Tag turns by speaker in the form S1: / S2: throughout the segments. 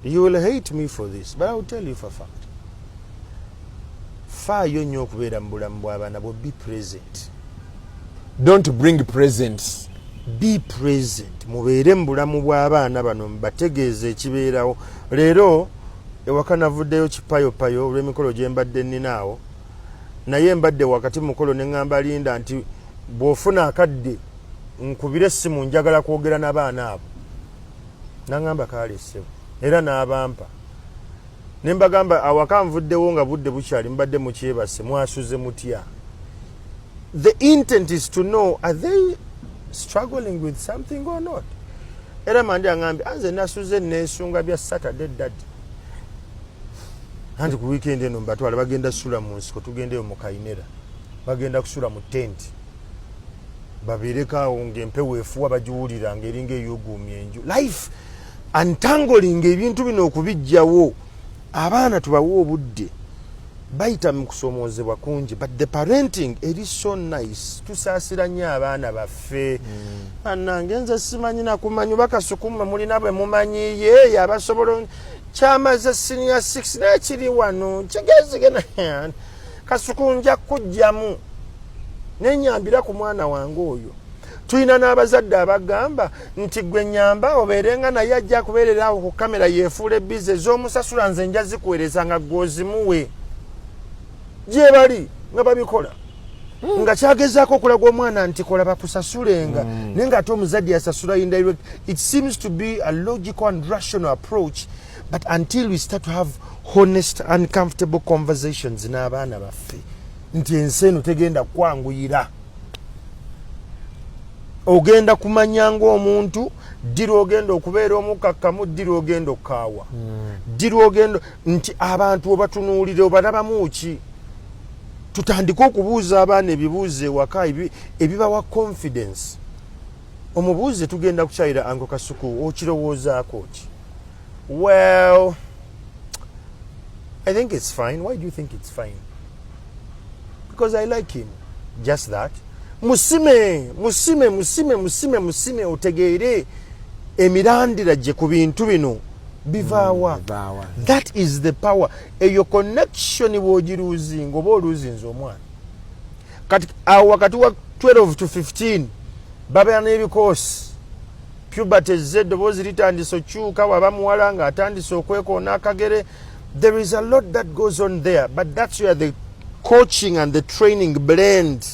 S1: You will hate me for this, but I will tell you for a fact. Faayo nnyo okubeera mu bulamu bw'abaana bo. Be present.
S2: Don't bring presents.
S1: Be present. Mubeere mu bulamu bw'abaana bano bategeeza ekibeerawo. Leero ewaka navuddeyo kipayopayo olw'emikolo gye mbadde nninaawo, naye mbadde wakati mukolo ne ŋŋamba Linda nti bw'ofuna akadde nkubire essimu njagala kwogera n'abaana abo. Naŋŋamba kaale ssebo era n'abampa. Ne mbagamba awaka nvuddewo nga budde bukyali mbadde mukyebase mwasuze mutya. The intent is to know, are they struggling with something or not? Era mandi aŋŋambye anze nasuze neesunga bya Saturday daddy. Anti ku weekend eno mbatwala bagenda kusula mu nsiko, tugendeyo mu Kainera. Bagenda kusula mu tent. Babeereko ng'empewo efuwa bagiwulira ng'eringa ey'oguumya enju. Life untangling ebintu bino okubijjawo. Abaana tubawa obudde. Bayita mu kusomoozebwa kungi, but the parenting, it is so nice. Tusaasira nnyo abaana baffe. Annange nze simanyi nakumanyi bakasukuma mulina bwe mumanyi ye abasobola kyamaze senior 6 n'ekiri wano kigezigena kasuku nja kujjamu nenyambira ku mwana wange oyo. Tulina n'abazadde abagamba nti gwe nyamba obeerenga naye ajja kubeerera awo ku kamera yeefuula bize z'omusasula nze nja zikuweereza nga gwozimuwe. Gye bali nga babikola nga kyagezaako okulaga omwana nti kola bakusasulenga naye ng'ate omuzadde yasasula indirect. It seems to be a logical and rational approach, but until we start to have honest and comfortable conversations n'abaana baffe nti ensi eno tegenda kwanguyira, ogenda kumanya ng'omuntu, dira ogenda okubeera omukakkamu, dira ogenda okukaawa, dira ogenda nti abantu obatunuulire obalabamu ki. Tutandika okubuuza abaana ebibuuzo ewaka ebibawa confidence. Omubuuze tugenda kukyayira Uncle Kasuku okirowoozaako ki? Well, I think it's fine. Why do you think it's fine? Because I like him. Just that. Musime otegeere emirandira gye ku bintu bino bivaawa. That is the power. Eyo connection bw'ogiruuzinga oba oluuzinze omwana. Kati awo wakati wa 12 to 15 babeera n'ebikoosi. Puberty ezze eddoboozi litandise okyuka, waba muwala nga atandise okwekoona akagere. There is a lot that goes on there, but that's where the coaching and the training blend.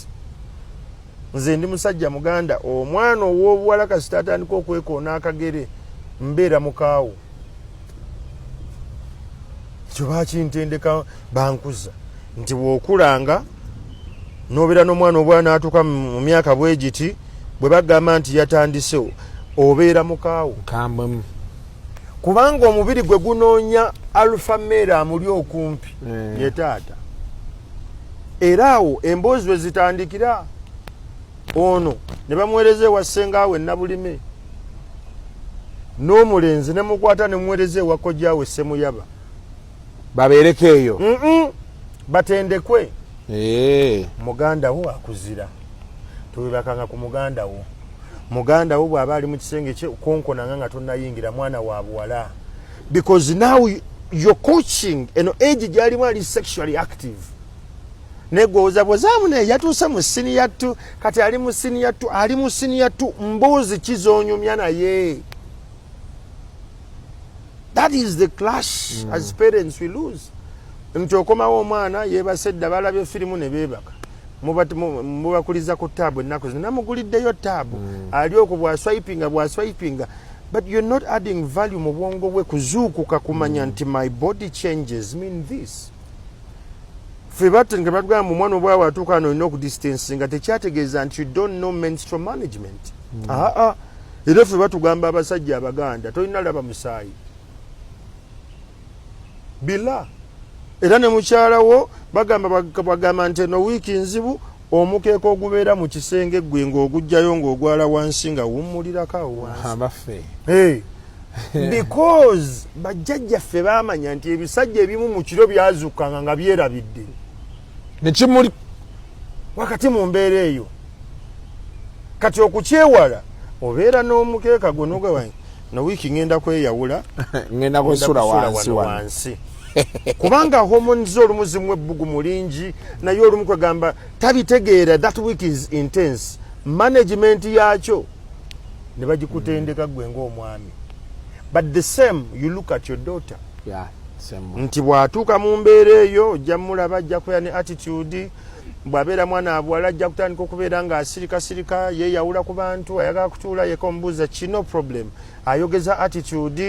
S1: Nze ndi musajja muganda, omwana ow'obuwala kasita atandika okwekoona akagere mbeera mukaawo. Kyo bakintendeka bankuza nti bw'okulanga n'obeera n'omwana obwana n'atuuka mu myaka bwe giti, bwe bagamba nti yatandise obeera mukaawo. Kubanga omubiri gwe gunoonya alpha male amuli okumpi ye taata. Era awo emboozi we zitandikira. Ono ne bamuweereza ewa ssengaawe Nabulime, n'omulenzi ne mukwata ne muweereza ewa kojjaawe Ssemuyaba.
S2: Babeereko eyo.
S1: Batendekwe. Muganda wo akuzira. Tubakanga ku muganda wo. Muganda wo bw'aba ali mu kisenge kye konkonanga nga tonnayingira mwana wa buwala. Because now you're coaching eno age gy'alimu ali sexually active. Negwoza bwozaamu ne yatuusa mu senior 2, kati ali mu senior 2 mboozi kizoonyumya naye. That is the clash as parents we lose. Nti okomawo omwana yeebase dda balabye firimu ne beebaka. Mubakuliza ku taabu ennaku zino. Namuguliddeyo taabu. Ali okwo bwaswipinga. But you're not adding value mu bwongo bwe kuzuukuka kumanya nti my body changes mean this. Ffe batenga batugamba omwana obwawe atuuka ano olina okudistancinga tekyategeeza nti you don't know menstrual management. Era ffe batugamba abasajja Abaganda tolina laba musaayi. Bila. Era ne mukyala wo bagamba nti eno wiiki nzibu omukeeka ogubeera mu kisenge gwe ng'ogujjayo ng'ogwala wansi nga wummulirako awo wansi. Because bajjajjaffe baamanya nti ebisajja ebimu mu kiro byazuukanga nga byerabidde.
S2: Nekimuli
S1: wakati mu mbeera eyo. Kati okukyewala obeera n'omukeeka gwo n'ogwe na wiiki ngenda kweyawula
S2: ngenda kusula wansi
S1: kubanga hormones olumu zimu ebbugu mulingi naye olumu kwegamba tabitegeera that week is intense management yakyo ne bagikutendeka gwe ng'omwami but the same you look at your daughter nti bw'atuuka mu mbeera eyo ojja mulaba ajja kubeera ne attitude bw'abeera mwana abwala ajja kutandika okubeera ng'asirikasirika yeeyawula ku bantu ayagala kutuula yeka omubuuza kino problem ayogeza attitude